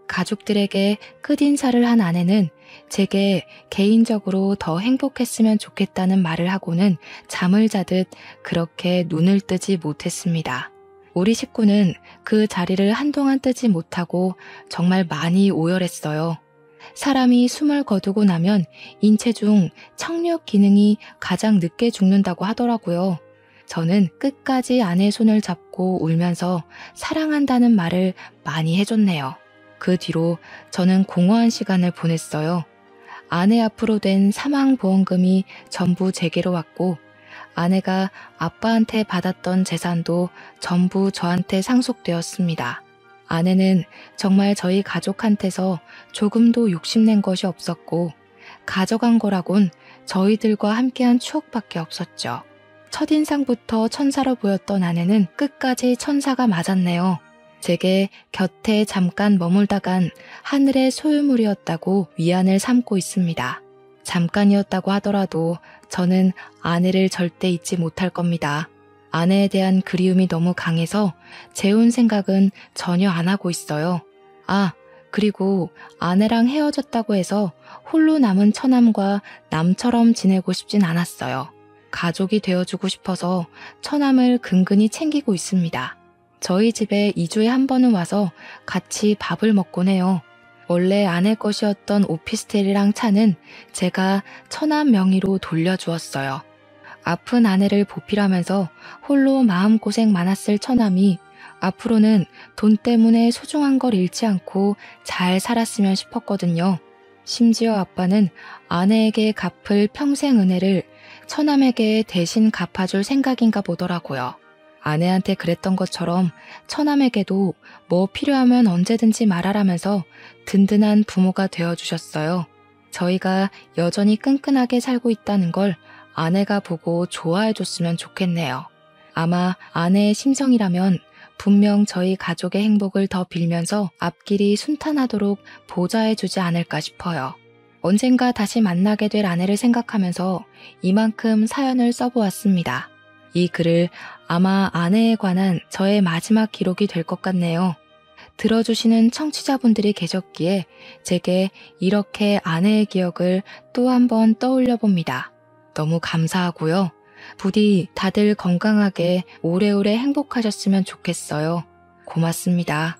가족들에게 끝인사를 한 아내는 제게 개인적으로 더 행복했으면 좋겠다는 말을 하고는 잠을 자듯 그렇게 눈을 뜨지 못했습니다. 우리 식구는 그 자리를 한동안 뜨지 못하고 정말 많이 오열했어요. 사람이 숨을 거두고 나면 인체 중 청력 기능이 가장 늦게 죽는다고 하더라고요. 저는 끝까지 아내의 손을 잡고 울면서 사랑한다는 말을 많이 해줬네요. 그 뒤로 저는 공허한 시간을 보냈어요. 아내 앞으로 된 사망보험금이 전부 제게로 왔고 아내가 아빠한테 받았던 재산도 전부 저한테 상속되었습니다. 아내는 정말 저희 가족한테서 조금도 욕심낸 것이 없었고 가져간 거라곤 저희들과 함께한 추억밖에 없었죠. 첫인상부터 천사로 보였던 아내는 끝까지 천사가 맞았네요. 제게 곁에 잠깐 머물다간 하늘의 소유물이었다고 위안을 삼고 있습니다. 잠깐이었다고 하더라도 저는 아내를 절대 잊지 못할 겁니다. 아내에 대한 그리움이 너무 강해서 재혼 생각은 전혀 안 하고 있어요. 그리고 아내랑 헤어졌다고 해서 홀로 남은 처남과 남처럼 지내고 싶진 않았어요. 가족이 되어주고 싶어서 처남을 근근히 챙기고 있습니다. 저희 집에 2주에 한 번은 와서 같이 밥을 먹곤 해요. 원래 아내 것이었던 오피스텔이랑 차는 제가 처남 명의로 돌려주었어요. 아픈 아내를 보필하면서 홀로 마음고생 많았을 처남이 앞으로는 돈 때문에 소중한 걸 잃지 않고 잘 살았으면 싶었거든요. 심지어 아빠는 아내에게 갚을 평생 은혜를 처남에게 대신 갚아줄 생각인가 보더라고요. 아내한테 그랬던 것처럼 처남에게도 뭐 필요하면 언제든지 말하라면서 든든한 부모가 되어주셨어요. 저희가 여전히 끈끈하게 살고 있다는 걸 아내가 보고 좋아해줬으면 좋겠네요. 아마 아내의 심성이라면 분명 저희 가족의 행복을 더 빌면서 앞길이 순탄하도록 보좌해주지 않을까 싶어요. 언젠가 다시 만나게 될 아내를 생각하면서 이만큼 사연을 써보았습니다. 이 글을 아마 아내에 관한 저의 마지막 기록이 될 것 같네요. 들어주시는 청취자분들이 계셨기에 제게 이렇게 아내의 기억을 또 한 번 떠올려 봅니다. 너무 감사하고요. 부디 다들 건강하게 오래오래 행복하셨으면 좋겠어요. 고맙습니다.